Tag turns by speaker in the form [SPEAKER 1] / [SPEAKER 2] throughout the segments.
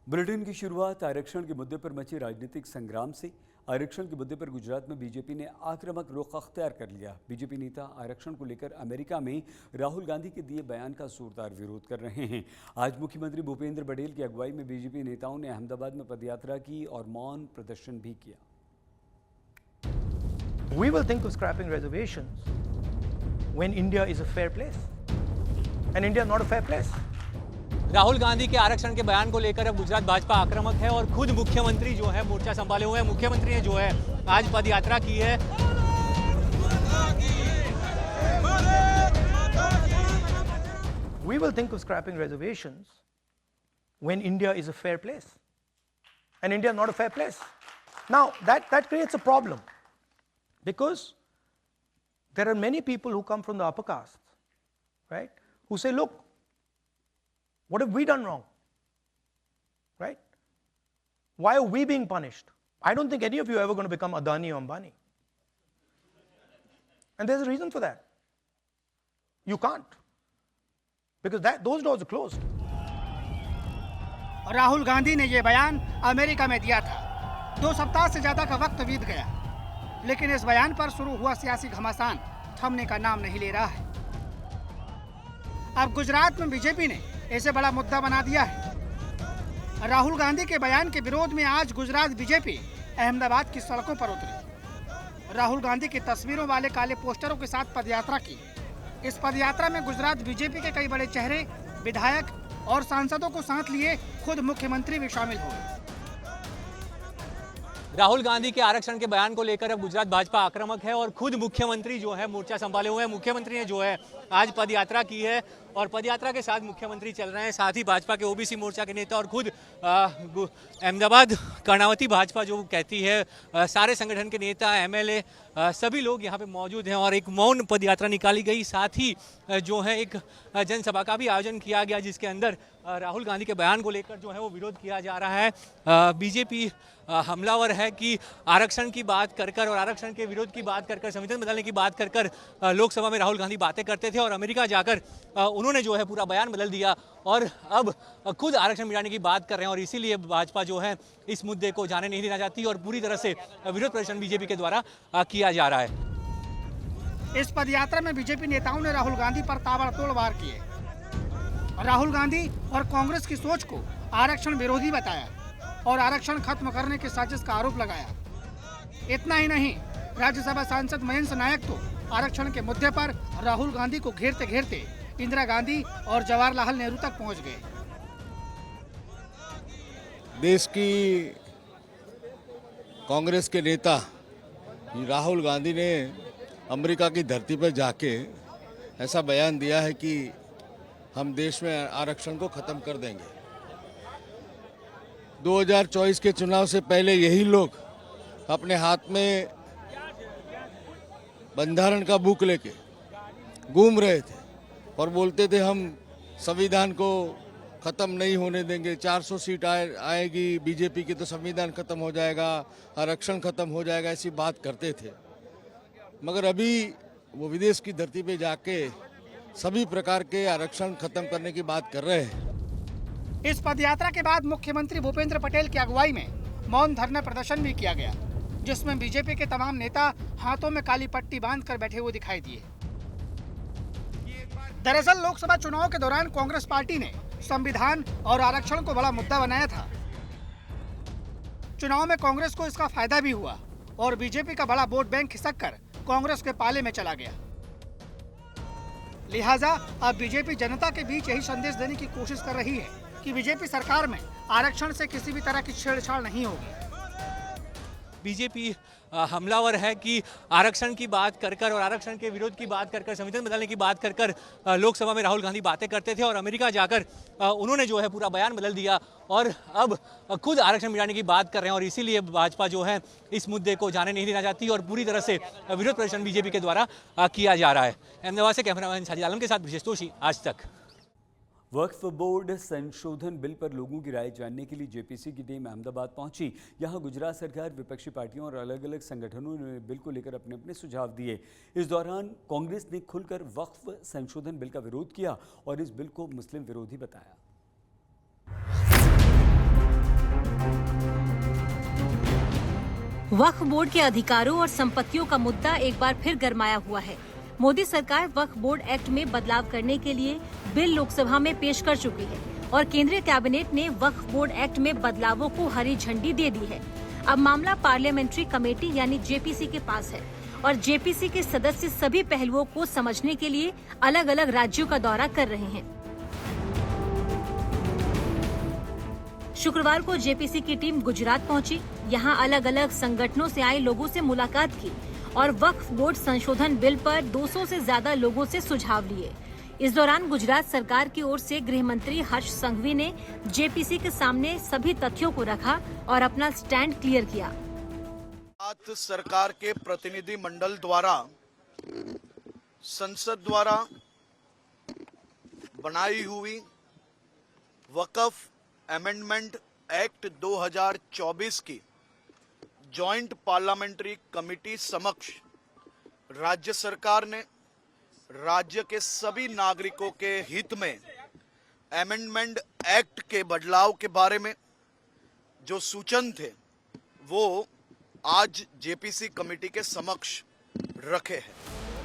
[SPEAKER 1] Bulletin की शुरुआत आरक्षण के मुद्दे पर मचे राजनीतिक संग्राम से। आरक्षण के मुद्दे पर गुजरात में बीजेपी ने आक्रामक रुख अख्तियार कर लिया। बीजेपी नेता आरक्षण को लेकर अमेरिका में राहुल गांधी के दिए बयान का जोरदार विरोध कर रहे हैं। आज मुख्यमंत्री भूपेंद्र पटेल की अगुवाई में बीजेपी नेताओं ने अहमदाबाद में पदयात्रा की और मौन प्रदर्शन भी किया।
[SPEAKER 2] We will think of scrapping reservations when India is a fair place, and India is not a fair place.
[SPEAKER 3] Rahul Gandhi के आरक्षण के बयान को लेकर अब गुजरात भाजपा आक्रामक है और खुद मुख्यमंत्री जो है मोर्चा संभाले हुए हैं। मुख्यमंत्री ने जो है आज पदयात्रा की है।
[SPEAKER 2] We will think of scrapping reservations when India is a fair place, and India is not a fair place. Now that creates a problem, because there are many people who come from the upper caste, right, who say, look, what have we done wrong? Right? Why are we being punished? I don't think any of you are ever going to become Adani or Ambani. And there's a reason for that. You can't. Because those doors are closed.
[SPEAKER 4] Rahul Gandhi ने ये बयान America में दिया था। 2 सप्ताह से ज्यादा का वक्त बीत गया, लेकिन इस बयान पर शुरू हुआ सियासी घमासान थमने का नाम नहीं ले रहा है। अब गुजरात में बीजेपी ने इसे बड़ा मुद्दा बना दिया है। राहुल गांधी के बयान के विरोध में आज गुजरात बीजेपी अहमदाबाद की सड़कों पर उतरी। राहुल गांधी की तस्वीरों वाले काले पोस्टरों के साथ पदयात्रा की। इस पदयात्रा में गुजरात बीजेपी के कई बड़े चेहरे, विधायक और सांसदों को साथ लिए खुद मुख्यमंत्री भी शामिल हुए।
[SPEAKER 3] राहुल गांधी के आरक्षण के बयान को लेकर अब गुजरात भाजपा आक्रामक है और खुद मुख्यमंत्री जो है मोर्चा संभाले हुए हैं। मुख्यमंत्री ने जो है आज पदयात्रा की है और पदयात्रा के साथ मुख्यमंत्री चल रहे हैं। साथ ही भाजपा के ओबीसी मोर्चा के नेता और खुद अहमदाबाद कर्णावती भाजपा जो कहती है, सारे संगठन के नेता, एमएलए, सभी लोग यहाँ पे मौजूद हैं और एक मौन पदयात्रा निकाली गई। साथ ही जो है एक जनसभा का भी आयोजन किया गया, जिसके अंदर राहुल गांधी के बयान को लेकर जो है वो विरोध किया जा रहा है। बीजेपी हमलावर है कि आरक्षण की बात कर और आरक्षण के विरोध की बात कर, संविधान बदलने की बात कर लोकसभा में राहुल गांधी बातें करते थे और अमेरिका जाकर उन्होंने जो है पूरा बयान बदल दिया और अब खुद आरक्षण मिटाने की बात कर रहे हैं। और इसीलिए भाजपा जो है इस मुद्दे को जाने नहीं देना चाहती और पूरी तरह से विरोध प्रदर्शन बीजेपी के द्वारा किया जा रहा है।
[SPEAKER 4] इस पदयात्रा में बीजेपी नेताओं ने राहुल गांधी पर ताबड़तोड़ वार किए। राहुल गांधी और कांग्रेस की सोच को आरक्षण विरोधी बताया और आरक्षण खत्म करने की साजिश का आरोप लगाया। इतना ही नहीं, राज्यसभा सांसद महेंद्र नायक तो आरक्षण के मुद्दे पर राहुल गांधी को घेरते घेरते इंदिरा गांधी और जवाहरलाल नेहरू तक पहुंच गए।
[SPEAKER 5] देश की कांग्रेस के नेता राहुल गांधी ने अमेरिका की धरती पर जाके ऐसा बयान दिया है कि हम देश में आरक्षण को खत्म कर देंगे। 2024 के चुनाव से पहले यही लोग अपने हाथ में बंधारण का बुक लेके घूम रहे थे और बोलते थे हम संविधान को खत्म नहीं होने देंगे, 400 सीट आएगी बीजेपी की तो संविधान खत्म हो जाएगा, आरक्षण खत्म हो जाएगा, ऐसी बात करते थे। मगर अभी वो विदेश की धरती पे जाके सभी प्रकार के आरक्षण खत्म करने की बात कर रहे हैं।
[SPEAKER 4] इस पदयात्रा के बाद मुख्यमंत्री भूपेंद्र पटेल की अगुवाई में मौन धरना प्रदर्शन भी किया गया, जिसमें बीजेपी के तमाम नेता हाथों में काली पट्टी बांधकर बैठे हुए दिखाई दिए। दरअसल लोकसभा चुनाव के दौरान कांग्रेस पार्टी ने संविधान और आरक्षण को बड़ा मुद्दा बनाया था। चुनाव में कांग्रेस को इसका फायदा भी हुआ और बीजेपी का बड़ा वोट बैंक खिसक कर कांग्रेस के पाले में चला गया। लिहाजा अब बीजेपी जनता के बीच यही संदेश देने की कोशिश कर रही है कि बीजेपी सरकार में आरक्षण से किसी भी तरह की छेड़छाड़ नहीं होगी।
[SPEAKER 3] बीजेपी हमलावर है कि आरक्षण की बात कर और आरक्षण के विरोध की बात कर, संविधान बदलने की बात कर लोकसभा में राहुल गांधी बातें करते थे और अमेरिका जाकर उन्होंने जो है पूरा बयान बदल दिया और अब खुद आरक्षण मिटाने की बात कर रहे हैं। और इसीलिए भाजपा जो है इस मुद्दे को जाने नहीं देना चाहती और पूरी तरह से विरोध प्रदर्शन बीजेपी के द्वारा किया जा रहा है। अहमदाबाद से कैमरामैन साजिद आलम के साथ ब्रिजेश जोशी, आज तक।
[SPEAKER 1] वक्फ बोर्ड संशोधन बिल पर लोगों की राय जानने के लिए जेपीसी की टीम अहमदाबाद पहुंची। यहां गुजरात सरकार, विपक्षी पार्टियों और अलग अलग संगठनों ने बिल को लेकर अपने अपने सुझाव दिए। इस दौरान कांग्रेस ने खुलकर वक्फ संशोधन बिल का विरोध किया और इस बिल को मुस्लिम विरोधी बताया।
[SPEAKER 6] वक्फ बोर्ड के अधिकारों और संपत्तियों का मुद्दा एक बार फिर गरमाया हुआ है। मोदी सरकार वक्फ बोर्ड एक्ट में बदलाव करने के लिए बिल लोकसभा में पेश कर चुकी है और केंद्रीय कैबिनेट ने वक्फ बोर्ड एक्ट में बदलावों को हरी झंडी दे दी है। अब मामला पार्लियामेंट्री कमेटी यानी जेपीसी के पास है और जेपीसी के सदस्य सभी पहलुओं को समझने के लिए अलग अलग राज्यों का दौरा कर रहे हैं। शुक्रवार को जेपीसी की टीम गुजरात पहुंची। यहां अलग अलग संगठनों से आए लोगों से मुलाकात की और वक्फ बोर्ड संशोधन बिल पर 200 से ज्यादा लोगों से सुझाव लिए। इस दौरान गुजरात सरकार की ओर से गृह मंत्री हर्ष संघवी ने जेपीसी के सामने सभी तथ्यों को रखा और अपना स्टैंड क्लियर किया।
[SPEAKER 7] गुजरात सरकार के प्रतिनिधि मंडल द्वारा संसद द्वारा बनाई हुई वक्फ अमेंडमेंट एक्ट 2024 की जॉइंट पार्लियामेंट्री कमेटी समक्ष राज्य सरकार ने राज्य के सभी नागरिकों के हित में अमेंडमेंट एक्ट के बदलाव के बारे में जो सूचन थे वो आज जेपीसी कमेटी के समक्ष रखे हैं।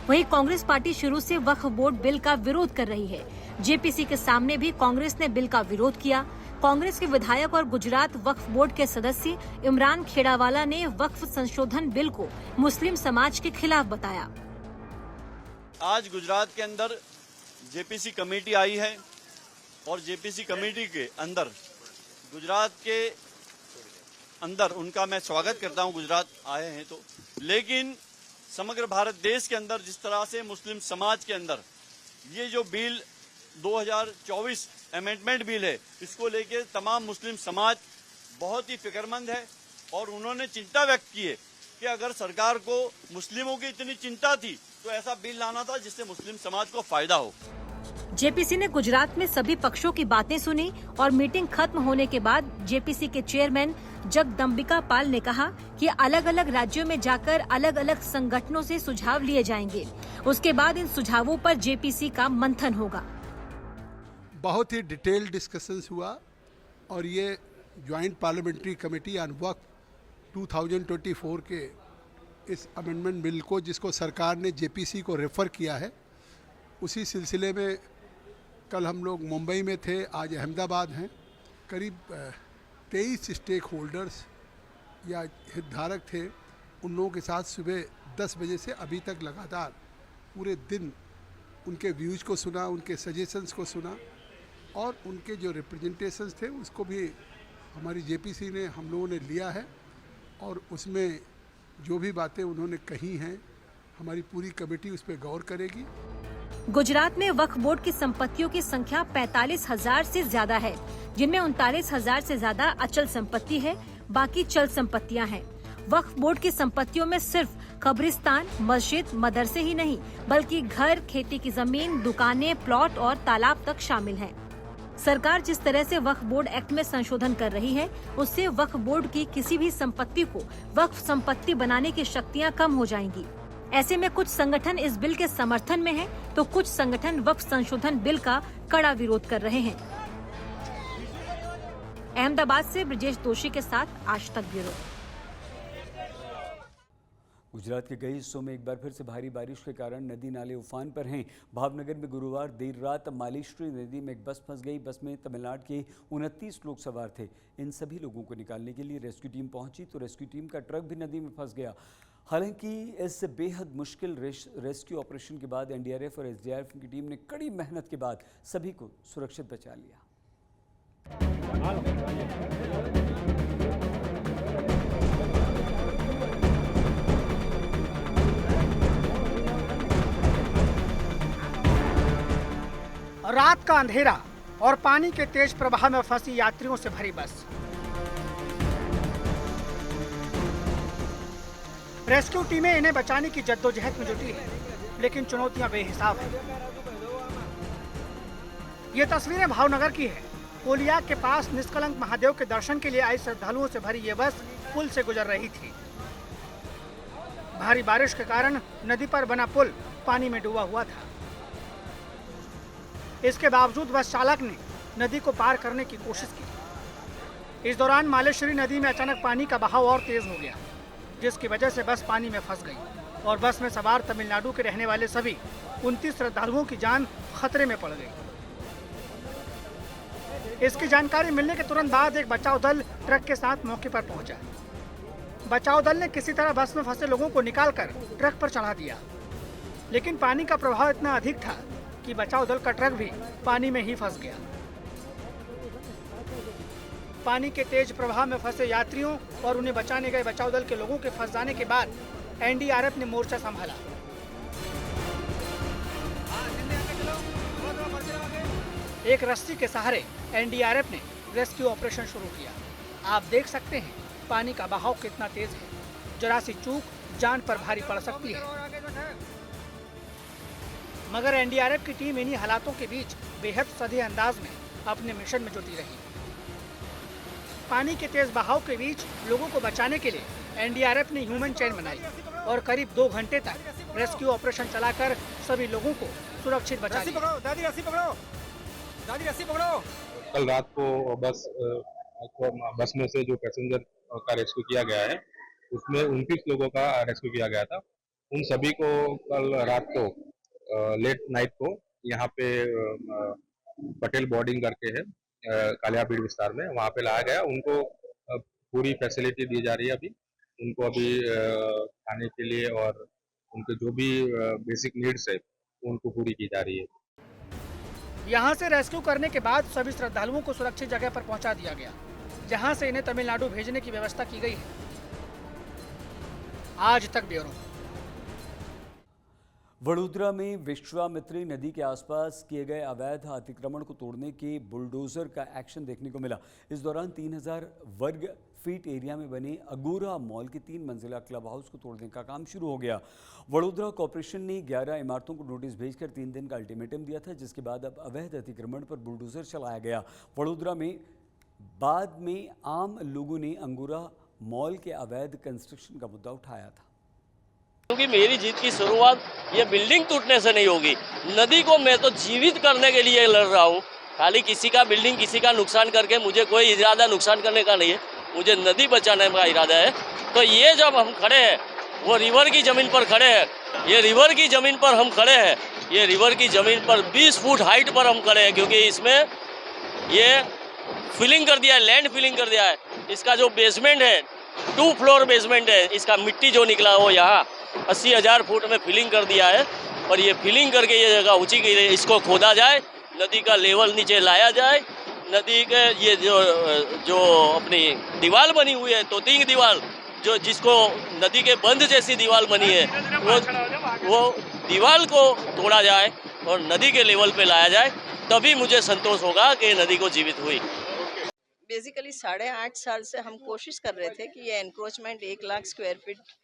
[SPEAKER 6] वहीं कांग्रेस पार्टी शुरू से वक्फ बोर्ड बिल का विरोध कर रही है। जेपीसी के सामने भी कांग्रेस ने बिल का विरोध किया। कांग्रेस के विधायक और गुजरात वक्फ बोर्ड के सदस्य इमरान खेड़ावाला ने वक्फ संशोधन बिल को मुस्लिम समाज के खिलाफ बताया।
[SPEAKER 8] आज गुजरात के अंदर जेपीसी कमेटी आई है और जेपीसी कमेटी के अंदर गुजरात के अंदर उनका मैं स्वागत करता हूं, गुजरात आए हैं तो। लेकिन समग्र भारत देश के अंदर जिस तरह से मुस्लिम समाज के अंदर ये जो बिल 2024 अमेंडमेंट बिल है, इसको लेके तमाम मुस्लिम समाज बहुत ही फिक्रमंद है और उन्होंने चिंता व्यक्त की है कि अगर सरकार को मुस्लिमों की इतनी चिंता थी तो ऐसा बिल लाना था जिससे मुस्लिम समाज को फायदा हो।
[SPEAKER 6] जेपीसी ने गुजरात में सभी पक्षों की बातें सुनी और मीटिंग खत्म होने के बाद जेपीसी के चेयरमैन जगदम्बिका पाल ने कहा कि अलग अलग राज्यों में जाकर अलग अलग संगठनों से सुझाव लिए जाएंगे। उसके बाद इन सुझावों पर जेपीसी का मंथन होगा।
[SPEAKER 9] बहुत ही डिटेल डिस्कशंस हुआ और ये ज्वाइंट पार्लियामेंट्री कमेटी ऑन वक्फ 2024 के इस अमेंडमेंट बिल को, जिसको सरकार ने जेपीसी को रेफ़र किया है, उसी सिलसिले में कल हम लोग मुंबई में थे, आज अहमदाबाद हैं। करीब 23 स्टेक होल्डर्स या हितधारक थे, उन लोगों के साथ सुबह 10 बजे से अभी तक लगातार पूरे दिन उनके व्यूज़ को सुना, उनके सजेशंस को सुना और उनके जो रिप्रेजेंटेशंस थे उसको भी हमारी जेपीसी ने, हम लोगों ने लिया है और उसमें जो भी बातें उन्होंने कही हैं हमारी पूरी कमेटी उस पर गौर करेगी।
[SPEAKER 6] गुजरात में वक्फ बोर्ड की संपत्तियों की संख्या 45,000 से ज्यादा है, जिनमें 39,000 से ज्यादा अचल संपत्ति है, बाकी चल संपत्तियां हैं। वक्फ बोर्ड की संपत्तियों में सिर्फ कब्रिस्तान, मस्जिद, मदरसे ही नहीं बल्कि घर, खेती की जमीन, दुकानें, प्लॉट और तालाब तक शामिल हैं। सरकार जिस तरह से वक्फ बोर्ड एक्ट में संशोधन कर रही है, उससे वक्फ बोर्ड की किसी भी संपत्ति को वक्फ संपत्ति बनाने की शक्तियां कम हो जाएंगी। ऐसे में कुछ संगठन इस बिल के समर्थन में हैं, तो कुछ संगठन वक्फ संशोधन बिल का कड़ा विरोध कर रहे हैं। अहमदाबाद से ब्रजेश दोषी के साथ आज तक ब्यूरो।
[SPEAKER 1] गुजरात के कई हिस्सों में एक बार फिर से भारी बारिश के कारण नदी नाले उफान पर हैं। भावनगर में गुरुवार देर रात मालेश्वरी नदी में एक बस फंस गई। बस में तमिलनाडु के 29 लोग सवार थे। इन सभी लोगों को निकालने के लिए रेस्क्यू टीम पहुंची तो रेस्क्यू टीम का ट्रक भी नदी में फंस गया। हालांकि इस बेहद मुश्किल रेस्क्यू ऑपरेशन के बाद एनडीआरएफ और एसडीआरएफ की टीम ने कड़ी मेहनत के बाद सभी को सुरक्षित बचा लिया।
[SPEAKER 4] रात का अंधेरा और पानी के तेज प्रवाह में फंसी यात्रियों से भरी बस। रेस्क्यू टीमें इन्हें बचाने की जद्दोजहद में जुटी है, लेकिन चुनौतियां बेहिसाब हैं। ये तस्वीरें भावनगर की है। कोलियाक के पास निष्कलंक महादेव के दर्शन के लिए आई श्रद्धालुओं से भरी ये बस पुल से गुजर रही थी। भारी बारिश के कारण नदी पर बना पुल पानी में डूबा हुआ था। इसके बावजूद बस चालक ने नदी को पार करने की कोशिश की। इस दौरान मालेश्वरी नदी में अचानक पानी का बहाव और तेज हो गया। जिसकी वजह से बस पानी में फंस गई और बस में सवार तमिलनाडु के रहने वाले सभी 29 श्रद्धालुओं की जान खतरे में पड़ गई। इसकी जानकारी मिलने के तुरंत बाद एक बचाव दल ट्रक के साथ मौके पर पहुंचा। बचाव दल ने किसी तरह बस में फंसे लोगों को निकालकर ट्रक पर चढ़ा दिया, लेकिन पानी का प्रभाव इतना अधिक था कि बचाव दल का ट्रक भी पानी में ही फंस गया। पानी के तेज प्रवाह में फंसे यात्रियों और उन्हें बचाने गए बचाव दल के लोगों के फंस जाने के बाद एनडीआरएफ ने मोर्चा संभाला। एक रस्सी के सहारे एनडीआरएफ ने रेस्क्यू ऑपरेशन शुरू किया। आप देख सकते हैं पानी का बहाव कितना तेज है। जरा सी चूक जान पर भारी पड़ सकती है, मगर एनडीआरएफ की टीम इन्हीं हालातों के बीच बेहद सधे अंदाज में अपने मिशन में जुटी रही। पानी के तेज बहाव के बीच लोगों को बचाने के लिए एनडीआरएफ ने ह्यूमन चेन बनाई और करीब 2 घंटे तक रेस्क्यू ऑपरेशन चलाकर सभी लोगों को सुरक्षित बचा लिया।
[SPEAKER 10] कल रात को बस में से जो पैसेंजर का रेस्क्यू किया गया है उसमें 29 लोगों का रेस्क्यू किया गया था। उन सभी को कल रात को लेट नाइट को यहाँ पे पटेल बोर्डिंग करके है कालियापीड़ विस्तार में, वहाँ पे लाया गया। उनको पूरी फैसिलिटी दी जा रही है। अभी उनको अभी खाने के लिए और उनके जो भी बेसिक नीड्स है उनको पूरी की जा रही है।
[SPEAKER 4] यहाँ से रेस्क्यू करने के बाद सभी श्रद्धालुओं को सुरक्षित जगह पर पहुँचा दिया गया, जहाँ से इन्हें तमिलनाडु भेजने की व्यवस्था की गई है। आज तक ब्यूरो।
[SPEAKER 1] वडोदरा में विश्वामित्री नदी के आसपास किए गए अवैध अतिक्रमण को तोड़ने के बुलडोजर का एक्शन देखने को मिला। इस दौरान 3000 वर्ग फीट एरिया में बने अगोरा मॉल के 3 मंजिला क्लब हाउस को तोड़ने का काम शुरू हो गया। वडोदरा कॉरपोरेशन ने 11 इमारतों को नोटिस भेजकर 3 दिन का अल्टीमेटम दिया था, जिसके बाद अब अवैध अतिक्रमण पर बुलडोजर चलाया गया। वडोदरा में बाद में आम लोगों ने अंगोरा मॉल के अवैध कंस्ट्रक्शन का मुद्दा उठाया था।
[SPEAKER 11] क्योंकि मेरी जीत की शुरुआत ये बिल्डिंग टूटने से नहीं होगी, नदी को मैं तो जीवित करने के लिए लड़ रहा हूँ। खाली किसी का बिल्डिंग किसी का नुकसान करके मुझे कोई इरादा नुकसान करने का नहीं है, मुझे नदी बचाने का इरादा है। तो ये जब हम खड़े हैं वो रिवर की ज़मीन पर खड़े हैं, ये रिवर की ज़मीन पर हम खड़े हैं, ये रिवर की ज़मीन पर 20 फुट हाइट पर हम खड़े हैं, क्योंकि इसमें ये फिलिंग कर दिया है, लैंड फिलिंग कर दिया है। इसका जो बेसमेंट है 2 फ्लोर बेसमेंट है, इसका मिट्टी जो निकला वो यहाँ 80,000 फुट में फिलिंग कर दिया है। और ये फिलिंग करके ये जगह ऊंची की इसको खोदा जाए, नदी का लेवल नीचे लाया जाए। नदी के ये जो अपनी दीवार बनी हुई है तोतिंग दीवार, जो जिसको नदी के बंद जैसी दीवार बनी है, वो दीवार को तोड़ा जाए और नदी के लेवल पे लाया जाए, तभी मुझे संतोष होगा कि नदी को जीवित हुई।
[SPEAKER 12] बेसिकली 8.5 साल से हम कोशिश कर रहे थे कि ये एनक्रोचमेंट 1 लाख स्क्वायर फीट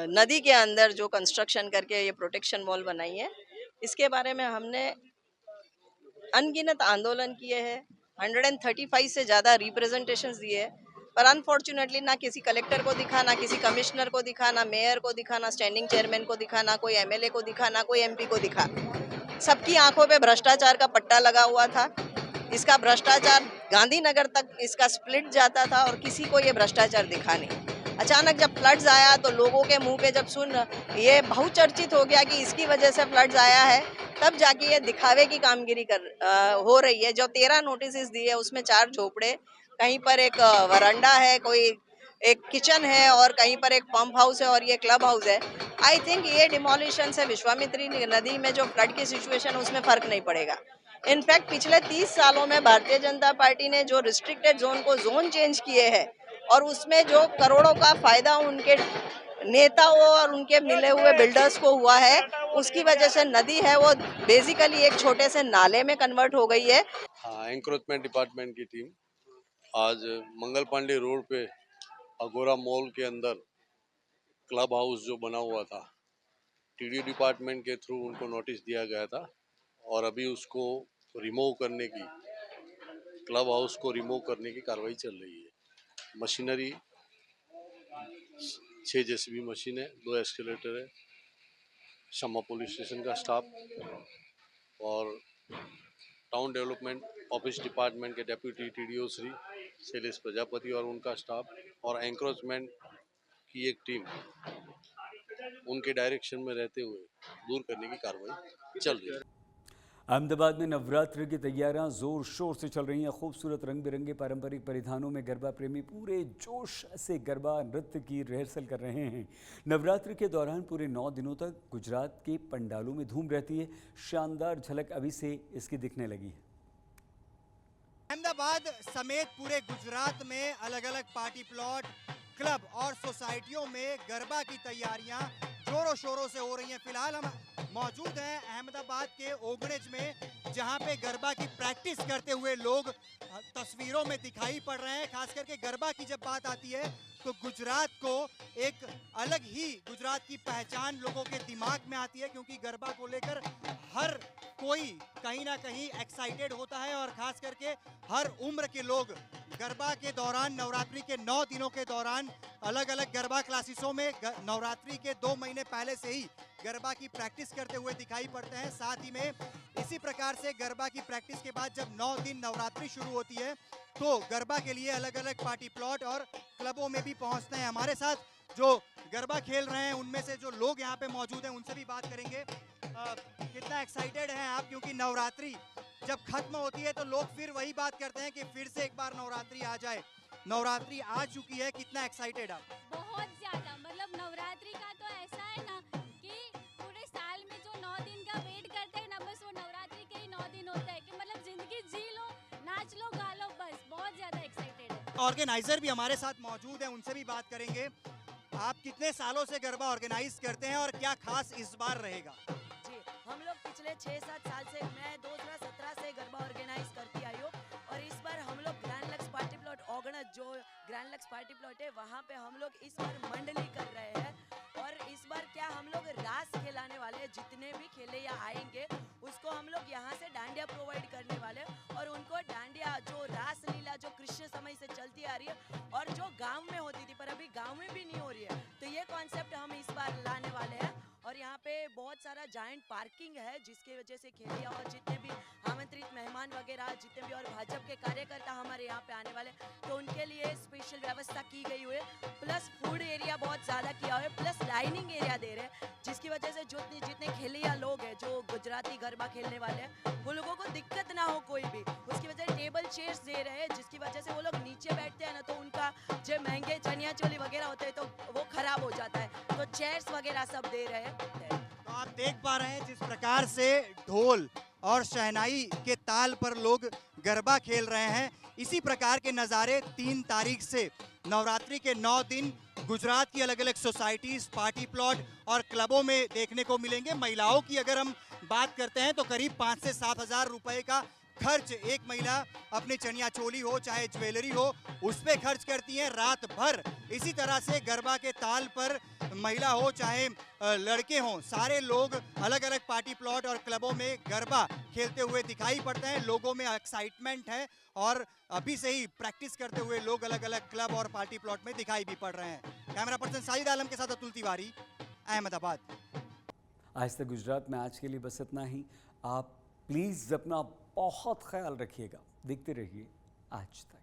[SPEAKER 12] नदी के अंदर जो कंस्ट्रक्शन करके ये प्रोटेक्शन वॉल बनाई है, इसके बारे में हमने अनगिनत आंदोलन किए हैं, 135 से ज़्यादा रिप्रेजेंटेशंस दिए, पर अनफॉर्चुनेटली ना किसी कलेक्टर को दिखा, ना किसी कमिश्नर को दिखा, ना मेयर को दिखा, ना स्टैंडिंग चेयरमैन को दिखा, ना कोई एमएलए को दिखा, ना कोई एमपी को दिखा। सबकी आंखों पे भ्रष्टाचार का पट्टा लगा हुआ था। इसका भ्रष्टाचार गांधीनगर तक इसका स्प्लिट जाता था और किसी को ये भ्रष्टाचार दिखा नहीं। अचानक जब फ्लड्स आया तो लोगों के मुंह पे जब सुन ये बहुचर्चित हो गया कि इसकी वजह से फ्लड्स आया है, तब जाके ये दिखावे की कामगिरी हो रही है। जो 13 नोटिस दिए उसमें 4 झोपड़े, कहीं पर एक वरांडा है, कोई एक किचन है और कहीं पर एक पंप हाउस है और ये क्लब हाउस है। आई थिंक ये डिमोलिशन से विश्वामित्री नदी में जो फ्लड की सिचुएशन है उसमें फर्क नहीं पड़ेगा। इनफैक्ट पिछले 30 सालों में भारतीय जनता पार्टी ने जो रिस्ट्रिक्टेड जोन को जोन चेंज किए हैं और उसमें जो करोड़ों का फायदा उनके नेताओं और उनके मिले हुए बिल्डर्स को हुआ है, उसकी वजह से नदी है वो बेसिकली एक छोटे से नाले में कन्वर्ट हो गई है।
[SPEAKER 13] एनक्रोचमेंट डिपार्टमेंट की टीम आज मंगल पांडे रोड पे अगोरा मॉल के अंदर क्लब हाउस जो बना हुआ था, टीडी डिपार्टमेंट के थ्रू उनको नोटिस दिया गया था और अभी उसको रिमूव करने की, क्लब हाउस को रिमूव करने की कार्रवाई चल रही है। मशीनरी 6 जेसीबी मशीन है, 2 एक्सकेलेटर है, शम्मा पुलिस स्टेशन का स्टाफ और टाउन डेवलपमेंट ऑफिस डिपार्टमेंट के डेप्यूटी टीडीओ श्री शैलेश प्रजापति और उनका स्टाफ और एंक्रोचमेंट की एक टीम उनके डायरेक्शन में रहते हुए दूर करने की कार्रवाई चल रही है।
[SPEAKER 1] अहमदाबाद में नवरात्र की तैयारियां जोर शोर से चल रही हैं। खूबसूरत रंग बिरंगे पारंपरिक परिधानों में गरबा प्रेमी पूरे जोश से गरबा नृत्य की रिहर्सल कर रहे हैं। नवरात्र के दौरान पूरे 9 दिनों तक गुजरात के पंडालों में धूम रहती है। शानदार झलक अभी से इसकी दिखने लगी है।
[SPEAKER 14] अहमदाबाद समेत पूरे गुजरात में अलग अलग पार्टी प्लॉट, क्लब और सोसाइटियों में गरबा की तैयारियां जोरों शोरों से हो रही हैं। फिलहाल हम मौजूद हैं अहमदाबाद के ओगणेज में, जहां पे गरबा की प्रैक्टिस करते हुए लोग तस्वीरों में दिखाई पड़ रहे हैं। खास करके गरबा की जब बात आती है तो गुजरात को एक अलग ही गुजरात की पहचान लोगों के दिमाग में आती है, क्योंकि गरबा को लेकर हर कोई कहीं ना कहीं एक्साइटेड होता है और खास करके हर उम्र के लोग गरबा के दौरान, नवरात्रि के 9 दिनों के दौरान अलग अलग गरबा क्लासेसों में नवरात्रि के 2 महीने पहले से ही गरबा की प्रैक्टिस करते हुए दिखाई पड़ते हैं। साथ ही में इसी प्रकार से गरबा की प्रैक्टिस के बाद जब 9 दिन नवरात्रि शुरू होती है तो गरबा के लिए अलग अलग पार्टी प्लॉट और क्लबों में भी पहुंचते हैं। हमारे साथ जो गरबा खेल रहे हैं उनमें से जो लोग यहाँ पे मौजूद हैं उनसे भी बात करेंगे। कितना एक्साइटेड हैं आप, क्योंकि नवरात्रि जब खत्म होती है तो लोग फिर वही बात करते हैं कि फिर से एक बार नवरात्रि आ जाए। नवरात्रि आ चुकी है, कितना एक्साइटेड आप?
[SPEAKER 15] बहुत ज्यादा, मतलब नवरात्रि का तो ऐसा है ना कि पूरे साल में जो 9 दिन का वेट करते हैं ना, बस वो नवरात्रि के ही 9 दिन होता है कि मतलब जिंदगी जी लो, नाच लो, गा लो, बस बहुत ज्यादा एक्साइटेड है।
[SPEAKER 14] ऑर्गेनाइजर भी हमारे साथ मौजूद हैं, उनसे भी बात करेंगे। आप कितने सालों से गरबा ऑर्गेनाइज करते हैं और क्या खास इस बार रहेगा?
[SPEAKER 16] जी, हम लोग पिछले 6-7 साल से, मैं 2017 से गरबा ऑर्गेनाइज करती आई हूँ और इस बार हम लोग ग्रैंड लक्स पार्टी प्लॉट ओगणज, जो ग्रैंड लक्स पार्टी प्लॉट है, वहाँ पे हम लोग इस बार मंडली कर रहे हैं। और इस बार क्या हम लोग रास खिलाने वाले हैं, जितने भी खेले या आएंगे उसको हम लोग यहाँ से डांडिया प्रोवाइड करने वाले हैं और उनको डांडिया, जो रास लीला जो कृष्ण समय से चलती आ रही है और जो गांव में होती थी पर अभी गांव में भी नहीं हो रही है, तो ये कॉन्सेप्ट हम इस बार लाने वाले हैं। और यहाँ पे बहुत सारा जायंट पार्किंग है जिसकी वजह से खेलिया और जितने भी आमंत्रित मेहमान वगैरह, जितने भी और भाजपा के कार्यकर्ता हमारे यहाँ पे आने वाले, तो उनके लिए स्पेशल व्यवस्था की गई हुई है। प्लस फूड एरिया बहुत ज़्यादा किया हुआ है, प्लस डाइनिंग एरिया दे रहे हैं, जिसकी वजह से जितने खेलिया लोग हैं जो गुजराती गरबा खेलने वाले हैं, वो लोगों को दिक्कत ना हो कोई भी। उसकी वजह से टेबल चेयर्स दे रहे हैं, जिसकी वजह से वो लोग नीचे बैठते हैं ना तो उनका जो महंगे चनिया चोली वगैरह होते हैं तो वो खराब हो जाता है, तो चेयर्स वगैरह सब दे रहे हैं।
[SPEAKER 14] तो आप देख पा रहे हैं जिस प्रकार से ढोल और शहनाई के ताल पर लोग गरबा खेल रहे हैं, इसी प्रकार के नज़ारे 3 तारीख से नवरात्रि के 9 दिन गुजरात की अलग अलग सोसाइटीज़, पार्टी प्लॉट और क्लबों में देखने को मिलेंगे। महिलाओं की अगर हम बात करते हैं तो करीब 5 से 7 हज़ार रुपए का खर्च एक महिला अपनी चनिया चोली हो चाहे ज्वेलरी हो उस पे खर्च करती हैं रात भर। इसी तरह से गरबा के ताल पर महिला हो चाहे लड़के हों, सारे लोग अलग अलग पार्टी प्लॉट और क्लबों में गरबा खेलते हुए दिखाई पड़ते हैं। लोगों में एक्साइटमेंट है और अभी से ही प्रैक्टिस करते हुए लोग अलग अलग क्लब और पार्टी प्लॉट में दिखाई भी पड़ रहे हैं। कैमरा पर्सन साजिद आलम के साथ अतुल तिवारी, अहमदाबाद।
[SPEAKER 1] आज तक गुजरात में आज के लिए बस इतना ही। आप प्लीज़ अपना बहुत ख्याल रखिएगा। देखते रहिए आज तक।